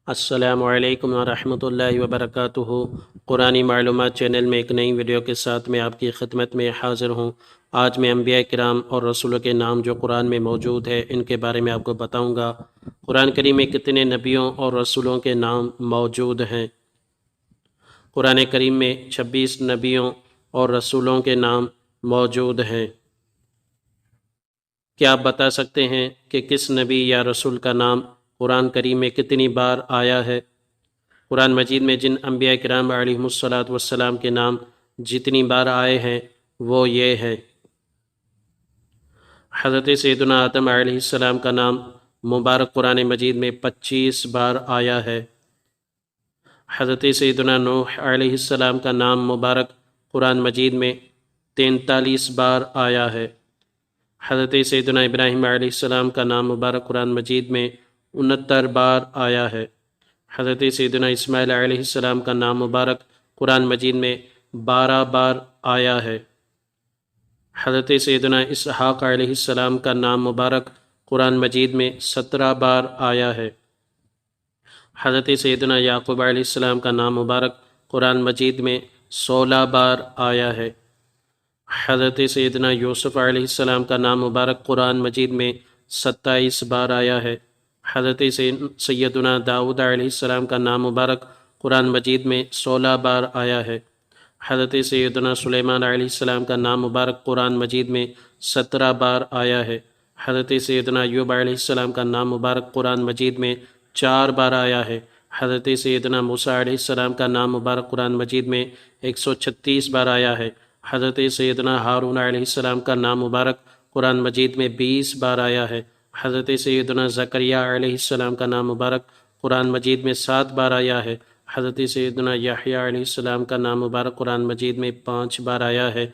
السلام علیکم ورحمۃ اللہ وبرکاتہ۔ قرآنی معلومات چینل میں ایک نئی ویڈیو کے ساتھ میں آپ کی خدمت میں حاضر ہوں۔ آج میں انبیاء کرام اور رسولوں کے نام جو قرآن میں موجود ہے ان کے بارے میں آپ کو بتاؤں گا۔ قرآن کریم میں کتنے نبیوں اور رسولوں کے نام موجود ہیں؟ قرآن کریم میں 26 نبیوں اور رسولوں کے نام موجود ہیں۔ کیا آپ بتا سکتے ہیں کہ کس نبی یا رسول کا نام قرآن کریم میں کتنی بار آیا ہے؟ قرآن مجید میں جن انبیاء کرام علیہم الصلاۃ کے نام جتنی بار آئے ہیں وہ یہ ہے۔ حضرت سیدنا آدم علیہ السلام کا نام مبارک قرآن مجید میں 25 بار آیا ہے۔ حضرت سیدنا نوح علیہ السلام کا نام مبارک قرآن مجید میں 43 بار آیا ہے۔ حضرت سیدنا ابراہیم علیہ السلام کا نام مبارک قرآن مجید میں 69 بار آیا ہے۔ حضرت سیدنا اسماعیل علیہ السلام کا نام مبارک قرآن مجید میں 12 بار آیا ہے۔ حضرت سیدنا اسحاق علیہ السلام کا نام مبارک قرآن مجید میں 17 بار آیا ہے۔ حضرت سیدنا یعقوب علیہ السلام کا نام مبارک قرآن مجید میں 16 بار آیا ہے۔ حضرت سیدنا یوسف علیہ السلام کا نام مبارک قرآن مجید میں 27 بار آیا ہے۔ حضرت سیدنا داؤد علیہ السلام کا نام مبارک قرآن مجید میں 16 بار آیا ہے۔ حضرت سیدنا سلیمان علیہ السلام کا نام مبارک قرآن مجید میں 17 بار آیا ہے۔ حضرت سیدنا ایوب علیہ السلام کا نام مبارک قرآن مجید میں 4 بار آیا ہے۔ حضرت سیدنا موسیٰ علیہ السلام کا نام مبارک قرآن مجید میں 136 بار آیا ہے۔ حضرت سیدنا ہارون علیہ السلام کا نام مبارک قرآن مجید میں 20 بار آیا ہے۔ حضرت سیدنا زکریہ علیہ السلام کا نام مبارک قرآن مجید میں 7 بار آیا ہے۔ حضرت سیدنا یحییٰ علیہ السلام کا نام مبارک قرآن مجید میں 5 بار آیا ہے۔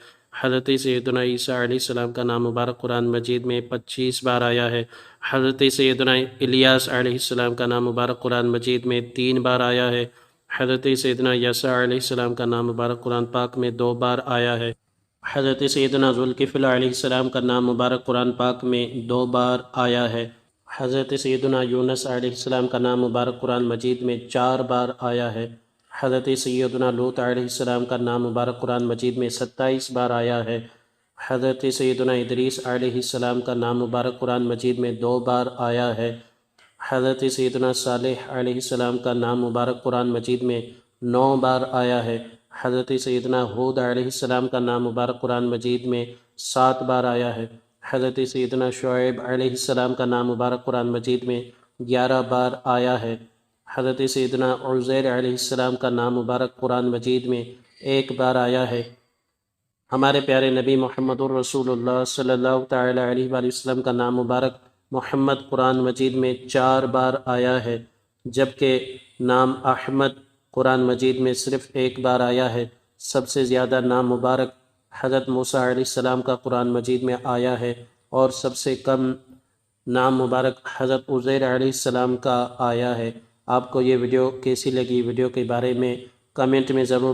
حضرت سیدنا عیسیٰ علیہ السلام کا نام مبارک قرآن مجید میں 25 بار آیا ہے۔ حضرت سیدنا الیاس علیہ السلام کا نام مبارک قرآن مجید میں 3 بار آیا ہے۔ حضرت سیدنا یسوع علیہ السلام کا نام مبارک قرآن پاک میں 2 بار آیا ہے۔ حضرت سیدنا ذوالکفل علیہ السلام کا نام مبارک قرآن پاک میں 2 بار آیا ہے۔ حضرت سیدنا یونس علیہ السلام کا نام مبارک قرآن مجید میں 4 بار آیا ہے۔ حضرت سیدنا لوط علیہ السلام کا نام مبارک قرآن مجید میں 27 بار آیا ہے۔ حضرت سیدنا ادریس علیہ السلام کا نام مبارک قرآن مجید میں 2 بار آیا ہے۔ حضرت سیدنا صالح علیہ السلام کا نام مبارک قرآن مجید میں 9 بار آیا ہے۔ حضرت سیدنا ہود علیہ السلام کا نام مبارک قرآن مجید میں 7 بار آیا ہے۔ حضرت سیدنا شعیب علیہ السلام کا نام مبارک قرآن مجید میں 11 بار آیا ہے۔ حضرت سیدنا عزیر علیہ السلام کا نام مبارک قرآن مجید میں 1 بار آیا ہے۔ ہمارے پیارے نبی محمد الرسول اللہ صلی اللہ تعالی علیہ وآلہ وسلم کا نام مبارک محمد قرآن مجید میں 4 بار آیا ہے، جبکہ نام احمد قرآن مجید میں صرف 1 بار آیا ہے۔ سب سے زیادہ نام مبارک حضرت موسیٰ علیہ السلام کا قرآن مجید میں آیا ہے، اور سب سے کم نام مبارک حضرت عزیر علیہ السلام کا آیا ہے۔ آپ کو یہ ویڈیو کیسی لگی؟ ویڈیو کے بارے میں کمنٹ میں ضرور